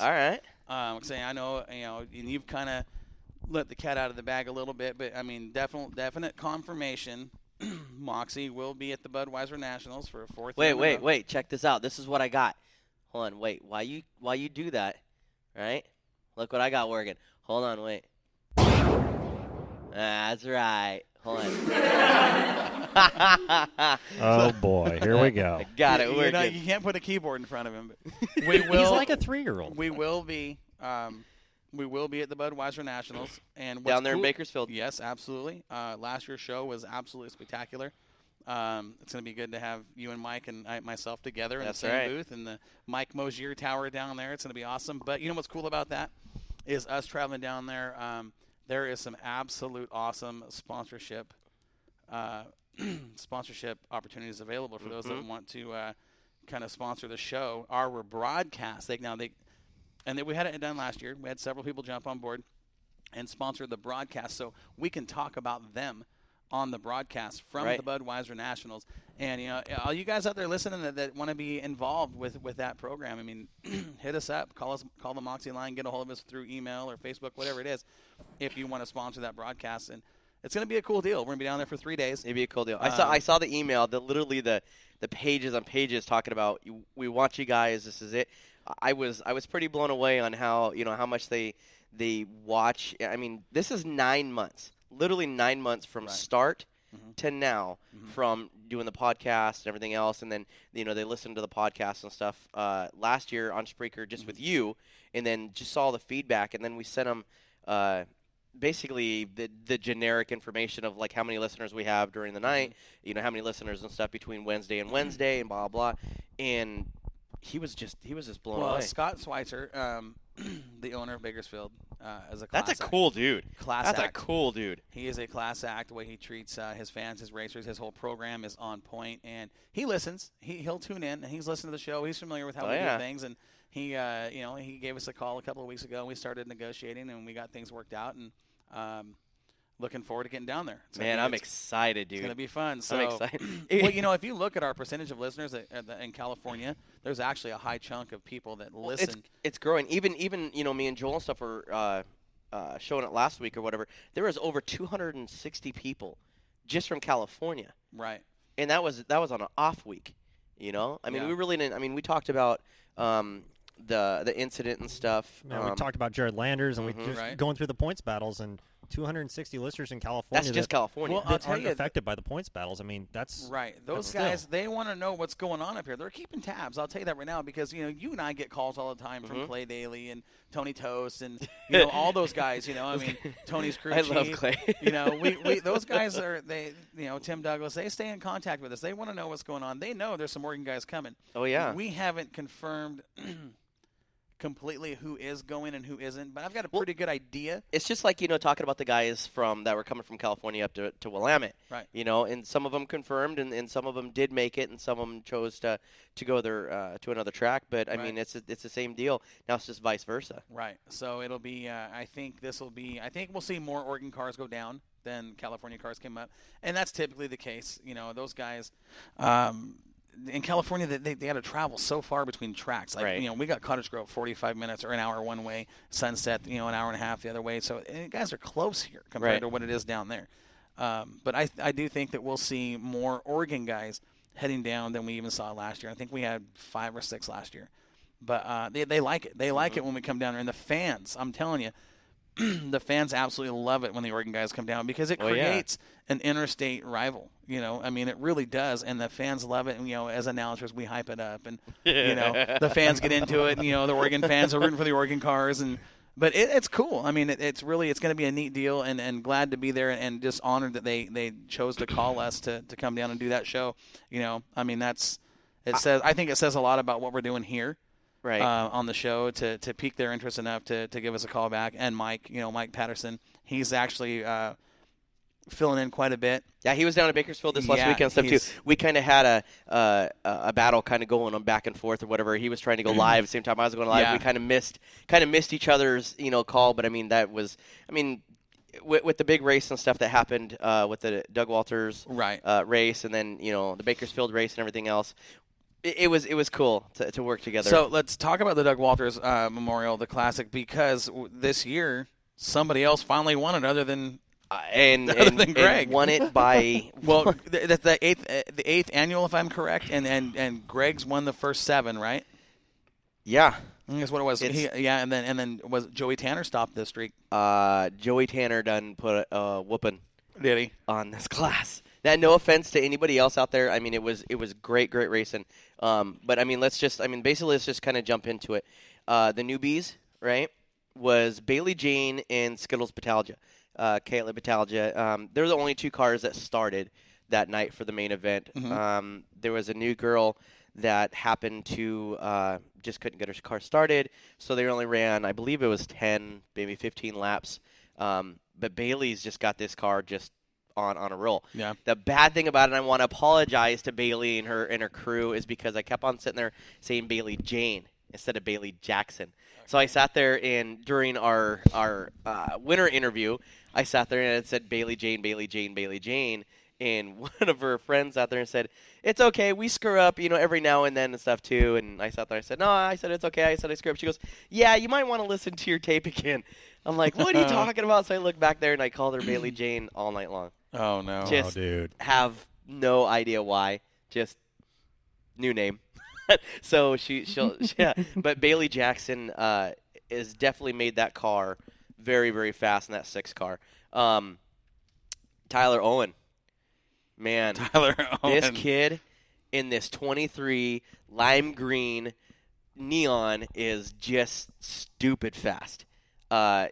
All right. Saying I know, and you've kind of let the cat out of the bag a little bit, but I mean, definite confirmation. Moxie will be at the Budweiser Nationals for a fourth year. Wait. Check this out. This is what I got. Hold on. Wait. Why you do that? Right? Look what I got working. Hold on. Wait. That's right. Hold on. Oh boy, here we go. I got it working. You can't put a keyboard in front of him. But we will. He's like a 3-year-old. We will be. We will be at the Budweiser Nationals and Down there in Bakersfield. Yes, absolutely. Last year's show was absolutely spectacular. It's going to be good to have you and Mike and myself together in the same booth in the Mike Mosier Tower down there. It's going to be awesome. But you know what's cool about that is us traveling down there. There is some absolute awesome sponsorship opportunities available for those that want to kind of sponsor the show. Our broadcast, we had it done last year. We had several people jump on board and sponsor the broadcast, so we can talk about them on the broadcast from the Budweiser Nationals. And all you guys out there listening that want to be involved with that program, I mean, hit us up, call the Moxie line, get a hold of us through email or Facebook, whatever it is, if you want to sponsor that broadcast. And it's going to be a cool deal. We're going to be down there for 3 days. It'd be a cool deal. I saw the email that literally the pages on pages talking about we want you guys. This is it. I was pretty blown away on how much they watch. I mean, this is 9 months, literally 9 months from start to now, from doing the podcast and everything else, and then they listen to the podcast and stuff last year on Spreaker just with you, and then just saw the feedback, and then we sent them basically the generic information of like how many listeners we have during the night, how many listeners and stuff between Wednesday and Wednesday, and blah blah, and he was just blown away. Scott Schweitzer, the owner of Bakersfield, is a class That's a cool dude. That's a cool dude. He is a class act. The way he treats his fans, his racers, his whole program is on point, and he listens. He'll tune in, and he's listening to the show. He's familiar with how we do things, and he he gave us a call a couple of weeks ago, and we started negotiating, and we got things worked out, and looking forward to getting down there. Man, I'm excited, dude. It's going to be fun. So, I'm excited. Well, if you look at our percentage of listeners in California, there's actually a high chunk of people that listen. It's growing. Even me and Joel and stuff were showing it last week or whatever. There was over 260 people just from California. Right. And that was on an off week. I mean, we really didn't. I mean, we talked about the incident and stuff. We talked about Jared Landers, and we just going through the points battles, and 260 listeners in California. That's just California. Well, that aren't affected by the points battles. I mean, that's right. Those guys, they want to know what's going on up here. They're keeping tabs. I'll tell you that right now, because you and I get calls all the time from Clay Daly and Tony Toast and all those guys. I mean, Tony's crew chief. I love Clay. We those guys are Tim Douglas. They stay in contact with us. They want to know what's going on. They know there's some Oregon guys coming. Oh yeah. We haven't confirmed completely who is going and who isn't, but I've got a pretty good idea. It's just like talking about the guys that were coming from California up to Willamette, right? And some of them confirmed, and some of them did make it, and some of them chose to go there to another track. But I mean, it's the same deal. Now it's just vice versa. Right. So it'll be. I think we'll see more Oregon cars go down than California cars came up, and that's typically the case. Those guys. In California, they got to travel so far between tracks. Like, we got Cottage Grove 45 minutes or an hour one way, Sunset, an hour and a half the other way. So guys are close here compared to what it is down there. But I do think that we'll see more Oregon guys heading down than we even saw last year. I think we had 5 or 6 last year. But they like it. They like it when we come down there. And the fans, I'm telling you, the fans absolutely love it when the Oregon guys come down, because it creates an interstate rival. I mean, it really does, and the fans love it. And, as announcers, we hype it up, and the fans get into it. And, the Oregon fans are rooting for the Oregon cars, but it's cool. I mean, it's going to be a neat deal, and glad to be there, and just honored that they chose to call us to come down and do that show. I mean, I think it says a lot about what we're doing here. Right. On the show to pique their interest enough to give us a call back. And Mike Patterson, he's actually filling in quite a bit. Yeah, he was down in Bakersfield this last weekend and stuff too. We kind of had a battle kind of going on back and forth or whatever. He was trying to go live at the same time I was going live. Yeah. We kind of missed each other's call, but I mean with the big race and stuff that happened with the Doug Walters race, and then the Bakersfield race and everything else. it was cool to work together. So let's talk about the Doug Walters Memorial, the Classic, because this year somebody else finally won it other than and Greg. And won it by well, that's the eighth annual, if I'm correct, and Greg's won the first 7, right? Yeah. That's what it was. And then was Joey Tanner stopped this streak. Joey Tanner done put a whooping. Did he? On this class. Now, no offense to anybody else out there. I mean, it was great racing. But I mean, let's just kind of jump into it. The newbies, right, was Bailey Jane and Skittles Batalja, Caitlin Batalja. They're the only 2 cars that started that night for the main event. Mm-hmm. There was a new girl that happened to just couldn't get her car started, so they only ran, I believe it was 10, maybe 15 laps. But Bailey's just got this car just on a roll. Yeah. The bad thing about it, and I want to apologize to Bailey and her crew, is because I kept on sitting there saying Bailey Jane instead of Bailey Jackson. Okay. So I sat there, and during our winter interview, I sat there and it said Bailey Jane, Bailey Jane, Bailey Jane. And one of her friends out there said, "It's okay, we screw up, every now and then and stuff too." And I sat there, I said, "No," I said, "It's okay." I said, "I screw up." She goes, "Yeah, you might want to listen to your tape again." I'm like, "What are you talking about?" So I look back there and I called her Bailey Jane all night long. Oh no, just dude, have no idea why. Just new name. So she'll yeah. But Bailey Jackson has definitely made that car very, very fast in that 6 car. Tyler Owen. Man, Tyler Owen. This kid in this 23 lime green neon is just stupid fast.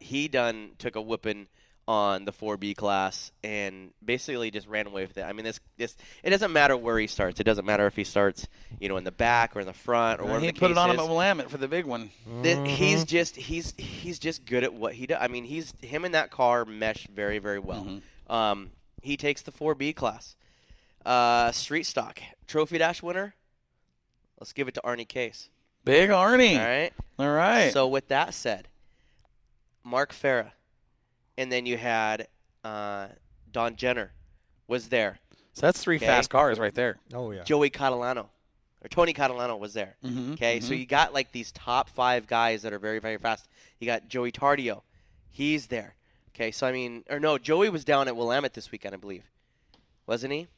He took a whooping on the 4B class and basically just ran away with it. I mean, this it doesn't matter where he starts. It doesn't matter if he starts, in the back or in the front or whatever the case is. He put it on him at Willamette for the big one. He's just good at what he does. I mean, him and that car mesh very, very well. Mm-hmm. He takes the 4B class. Street stock. Trophy Dash winner. Let's give it to Arnie Case. Big Arnie. All right. So with that said, Mark Farah. And then you had Don Jenner was there. So that's 3 fast cars right there. Oh, yeah. Joey Catalano. Or Tony Catalano was there. Mm-hmm. Okay, so you got like these top 5 guys that are very, very fast. You got Joey Tardio. He's there. Okay, so I mean, or no, Joey was down at Willamette this weekend, I believe. Wasn't he?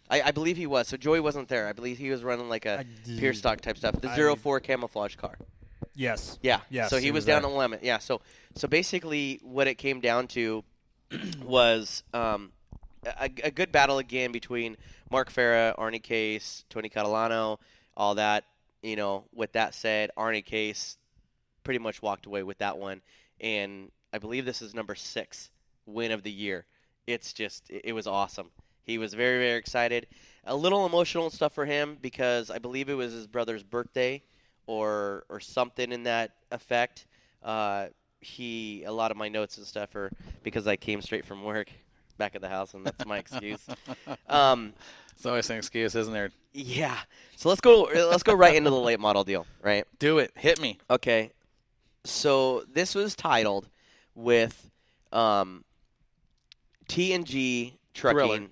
I believe he was. So Joey wasn't there. I believe he was running like a pure stock type stuff. The 04 camouflage car. Yes. Yeah. Yes, so he was down at Willamette. Yeah. So basically what it came down to was a good battle again between Mark Farah, Arnie Case, Tony Catalano, all that. With that said, Arnie Case pretty much walked away with that one. And I believe this is number 6 win of the year. It's just, it was awesome. He was very, very excited. A little emotional stuff for him because I believe it was his brother's birthday or something in that effect. A lot of my notes and stuff are because I came straight from work back at the house, and that's my excuse. It's always an excuse, isn't there? Yeah. So let's go right into the late model deal, right? Do it. Hit me. Okay. So this was titled with T&G Trucking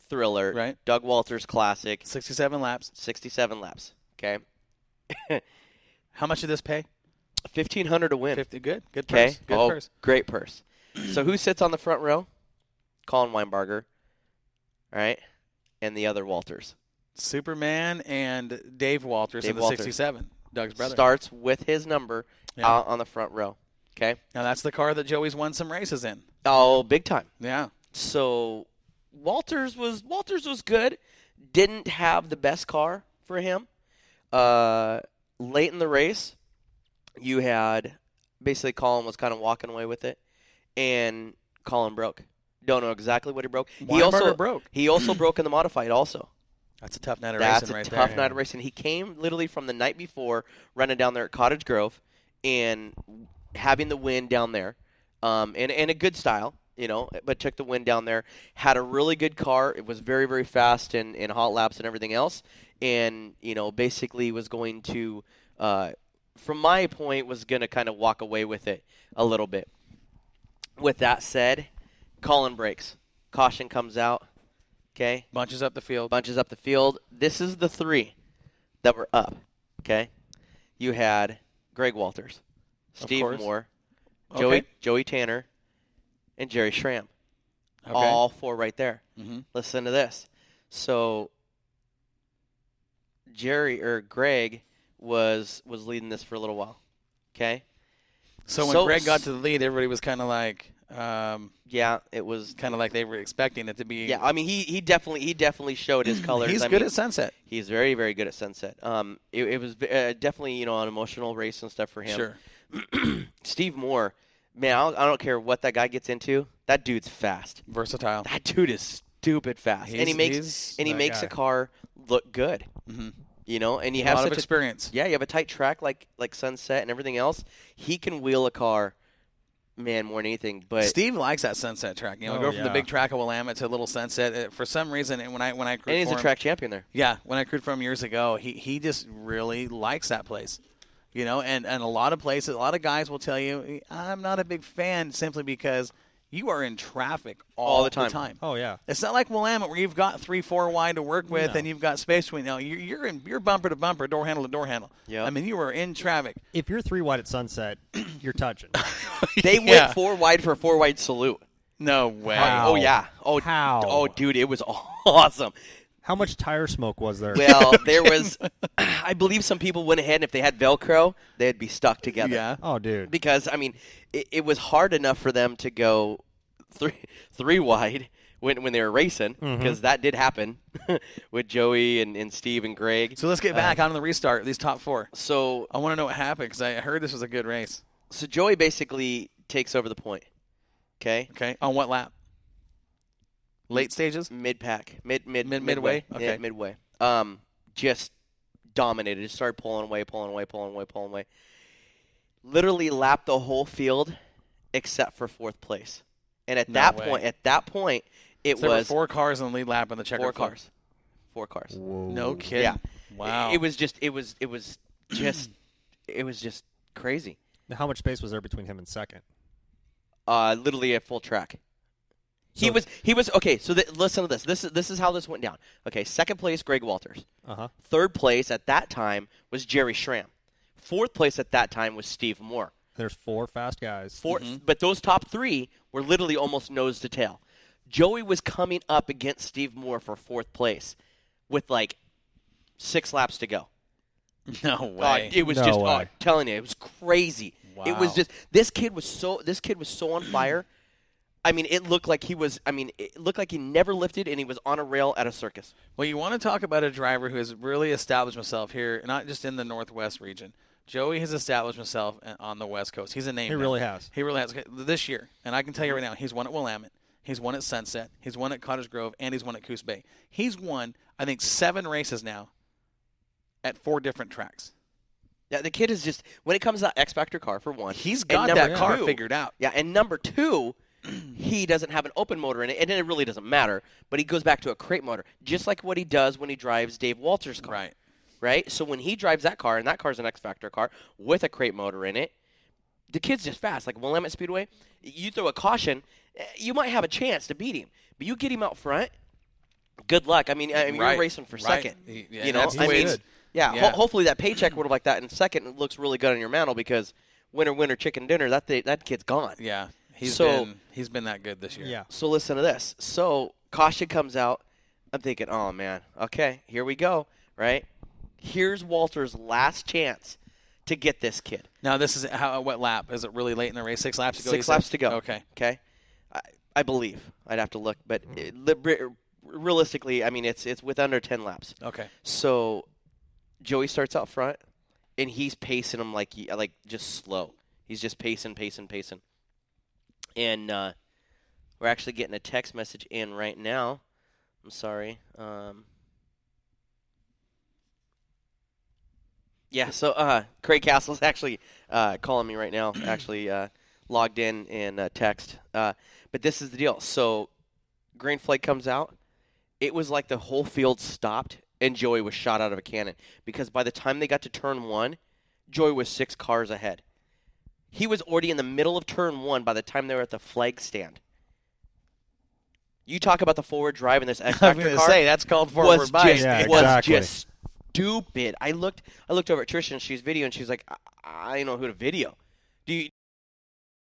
Thriller, right? Doug Walters Classic. 67 laps. 67 laps. Okay. How much did this pay? $1,500 to win. 50. Good purse. Good purse. Great purse. So who sits on the front row? Colin Weinbarger, right? And the other Walters. Superman and Dave Walters in the 67. Doug's brother. Starts with his number out on the front row. Okay. Now that's the car that Joey's won some races in. Oh, big time. Yeah. So Walters was good. Didn't have the best car for him. Late in the race, you had basically Colin was kind of walking away with it, and Colin broke. Don't know exactly what he broke. Broke. He also broke in the modified also. That's a tough night of racing right there. That's a tough night of racing. He came literally from the night before running down there at Cottage Grove and having the win down there, and a good style, but took the win down there. Had a really good car. It was very, very fast in hot laps and everything else. And, basically was going to, from my point, was going to kind of walk away with it a little bit. With that said, Colin breaks. Caution comes out. Okay. Bunches up the field. This is the 3. that were up. Okay, you had Greg Walters, Steve course. Moore, Okay. Joey Tanner, and Jerry Schramm. Okay. All 4 right there. Mm-hmm. Listen to this. So Greg was leading this for a little while. Okay. So when Greg got to the lead, everybody was kind of like, yeah, it was kind of like they were expecting it to be. Yeah, I mean he definitely showed his colors. He's good at Sunset. He's very, very good at Sunset. It was definitely an emotional race and stuff for him. Sure. Steve Moore, man, I don't care what that guy gets into. That dude's fast. Versatile. That dude is stupid fast, and he makes a car look good. Mm-hmm. And you have a lot such of experience. You have a tight track like Sunset and everything else. He can wheel a car, man, more than anything. But Steve likes that Sunset track. Go from the big track of Willamette to Little Sunset. For some reason, when I crewed and he's a track champion there. Yeah, when I crewed for him years ago, he just really likes that place. And a lot of places, a lot of guys will tell you, I'm not a big fan simply because you are in traffic all the time. Oh, yeah. It's not like Willamette where you've got 3-4 wide to work with and you've got space between. No, you're bumper to bumper, door handle to door handle. Yep. I mean, you are in traffic. If you're 3 wide at Sunset, you're touching. They went 4 wide for a 4 wide salute. No way. How? Oh, yeah. Oh, how? Oh, dude, it was awesome. How much tire smoke was there? Well, there was, I believe some people went ahead, and if they had Velcro, they'd be stuck together. Yeah. Oh, dude. Because, I mean, it was hard enough for them to go three wide when they were racing, because that did happen with Joey and Steve and Greg. So let's get back on the restart, these top 4. So I want to know what happened because I heard this was a good race. So Joey basically takes over the point. Okay? Okay. On what lap? Late stages? Mid-pack. Midway? Okay. Yeah, midway. Just dominated. Just started pulling away. Literally lapped the whole field except for 4th place. And at that point, it so there was were 4 cars in the lead lap on the checkered 4 cars. Whoa. No kidding. Yeah. Wow. It was just crazy. How much space was there between him and second? Literally a full track. He was okay. So listen to this. This is how this went down. Okay, 2nd place, Greg Walters. 3rd place at that time was Jerry Schramm. 4th place at that time was Steve Moore. There's 4 fast guys. But those top 3 were literally almost nose to tail. Joey was coming up against Steve Moore for 4th place with like 6 laps to go. No way. It was I'm telling you, it was crazy. Wow. It was just this kid was so on fire. I mean, it looked like he never lifted and he was on a rail at a circus. Well, you want to talk about a driver who has really established himself here, not just in the Northwest region. Joey has established himself on the West Coast. He's a name. He really has. He really has. This year, and I can tell you right now, he's won at Willamette. He's won at Sunset. He's won at Cottage Grove, and he's won at Coos Bay. He's won, I think, 7 races now at 4 different tracks. Yeah, the kid is just, when it comes to that X Factor car, for one, he's got that car figured out. Yeah, and number 2, he doesn't have an open motor in it, and it really doesn't matter, but he goes back to a crate motor, just like what he does when he drives Dave Walters' car. Right? So when he drives that car, and that car's an X Factor car with a crate motor in it, the kid's just fast. Like Willamette Speedway, you throw a caution, you might have a chance to beat him, but you get him out front, good luck. I mean you're racing for second. Hopefully that paycheck would have like that in second looks really good on your mantle, because winner chicken dinner, that kid's gone. Yeah. He's been that good this year. Yeah. So listen to this. So caution comes out. I'm thinking, oh man, okay, here we go. Right? Here's Walter's last chance to get this kid. Now this is what lap? Is it really late in the race? 6 laps to go? 6 laps to go. Okay. I believe. I'd have to look, but realistically, I mean it's with under 10 laps. Okay. So Joey starts out front, and he's pacing him like just slow. He's just pacing. And we're actually getting a text message in right now. I'm sorry. Yeah, so Craig Castle's actually calling me right now, actually logged in and text. But this is the deal. So green flag comes out. It was like the whole field stopped, and Joey was shot out of a cannon. Because by the time they got to turn 1, Joey was 6 cars ahead. He was already in the middle of turn 1 by the time they were at the flag stand. You talk about the forward drive in this X Factor car. That's called forward bias. Yeah, was exactly. just stupid. I looked over at Trish and she's video, and she's like, I don't know who to video. Do